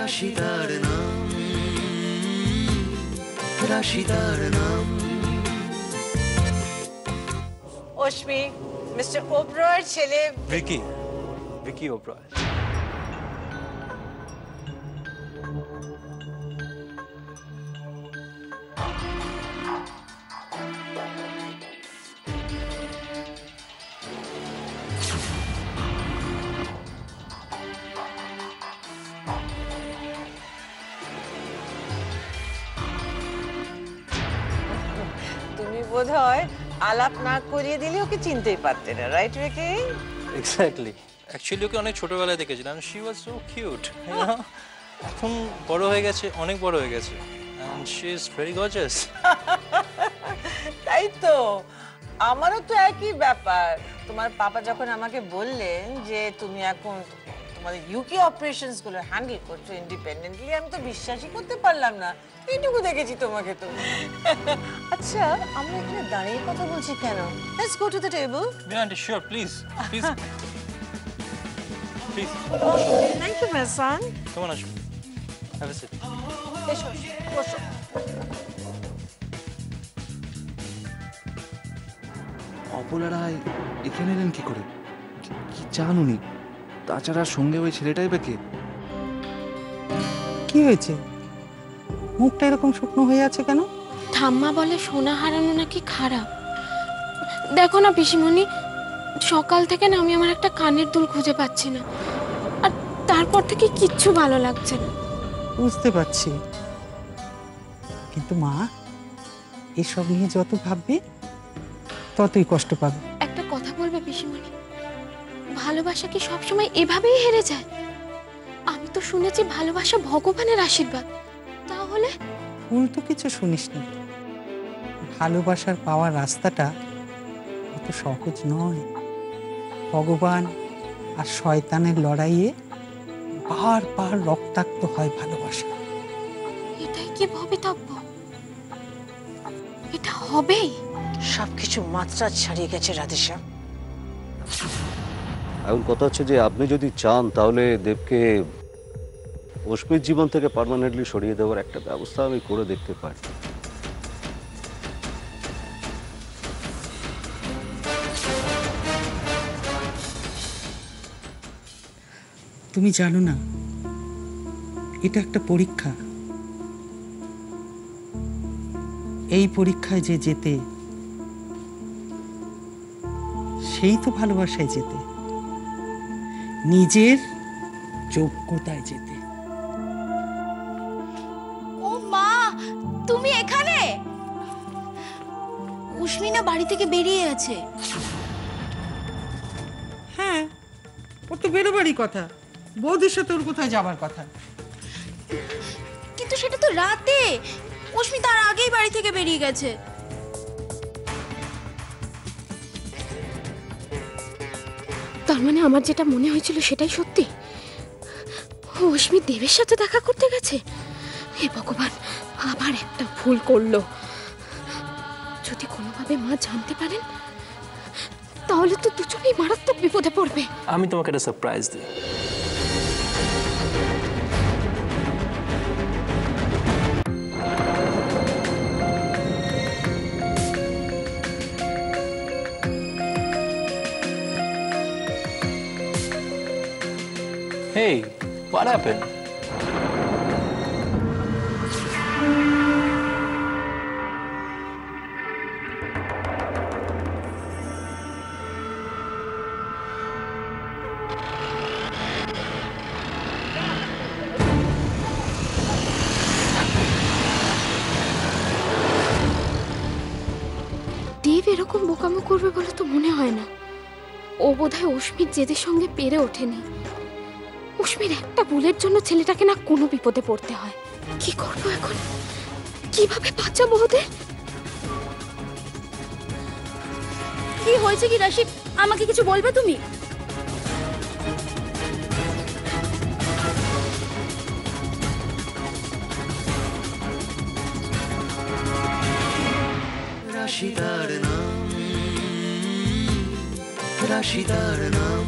রাশিদার নাম, রাশিদার নাম। অশ্মি, মিস্টার ওবরয়ের ছেলে ভিকি, ভিকি ওবরয়। তুমি বোধহয় আলাপ না করিয়ে দিলে ওকে চিনতেই পারতে না, রাইট ভিকি? এক্স্যাক্টলি। অ্যাকচুয়ালি ওকে অনেক ছোটবেলায় দেখেছিলাম। She was so cute. এখন বড় হয়ে গেছে, অনেক বড় হয়ে গেছে। And she is very gorgeous. তাই তো, আমারও তো একই ব্যাপার। তোমার পাপা যখন আমাকে বললেন যে তুমি এখন তোমাদের ইউকে অপারেশনস গুলো হ্যান্ডেল করছো ইন্ডিপেন্ডেন্টলি, আমি তো বিশ্বাসই করতে পারলাম না। এইটুকু দেখেছি তোমাকে তো। আচ্ছা, আমরা এখানে দাঁড়িয়ে কথা বলছি কেন? Let's go to the table. Yeah, auntie, sure, please. Please. Please. Thank you my son. Come on, Ashmi. Have a seat. এসো, বসো। অপলা রায় এখানে এলেন কি করে? কি চান উনি? তাছাড়া সঙ্গে ওই ছেলেটাই বা কে? কি হয়েছে? মুখটা এরকম শুকনো হয়ে আছে কেন? ঠাম্মা বলে সোনা হারানো নাকি খারাপ। দেখো না পিসিমণি, সকাল থেকে না আমি আমার একটা কানের দুল খুঁজে পাচ্ছি না, আর তারপর থেকে কিচ্ছু ভালো লাগছে না। বুঝতে পারছি, কিন্তু মা এসব নিয়ে যত ভাববে ততই কষ্ট পাবে। একটা কথা বলবে পিসিমণি, ভালোবাসা কি সবসময় এভাবেই হেরে যায়? আমি তো শুনেছি ভালোবাসা ভগবানের আশীর্বাদ। তাহলে ভুল তো কিছু শুনিসনি। ভালোবাসার পাওয়ার রাস্তাটা অত সহজ নয়। ভগবান আর শয়তানের লড়াইয়ে বারবার রক্তাক্ত হয় ভালোবাসা। এটাই কি ভবিতব্য? এটা হবেই? সবকিছু মাত্রা ছাড়িয়ে গেছে রাধিশা। এখন কথা হচ্ছে যে আপনি যদি চান তাহলে দেবকে অশ্মির জীবন থেকে পার্মানেন্টলি সরিয়ে দেওয়ার একটা ব্যবস্থা আমি করে দেখতে পারি। তুমি জানো না, এটা একটা পরীক্ষা। এই পরীক্ষায় যে জেতে সেই তো ভালোবাসায় জেতে, নিজের যোগ্যতায় জেতে। ও মা, তুমি এখানে? উস্মিনা বাড়ি থেকে বেরিয়ে আছে। হ্যাঁ, ওর তো বেরোবারই কথা, বৌদির সাথে ওর কোথায় যাবার কথা। কিন্তু সেটা তো রাতে, উস্মি তার আগেই বাড়ি থেকে বেরিয়ে গেছে। তার মানে আমার যেটা মনে হয়েছিল সেটাই সত্যি? উস্মি দেবের সাথে দেখা করতে গেছে? হে ভগবান, আবার একটা ভুল করলো। যদি কোনোভাবে মা জানতে পারেন তাহলে তো দুজনেই মারাত্মক বিপদে পড়বে। আমি তোমাকে একটা সারপ্রাইজ দিই। Hey, what happened? দেব এরকম বোকামো করবে বলে তো মনে হয় না। ও বোধহয় অস্মির জেদের সঙ্গে পেরে ওঠেনি। অস্মির একটা ভুলের জন্য ছেলেটাকে না কোনো বিপদে পড়তে হয়। কি করব এখন? কিভাবে বাঁচাবো ওদের? কি হয়েছে কি রাশি, আমাকে কিছু বলবে তুমি? রাশিদার নাম, রাশিদার নাম।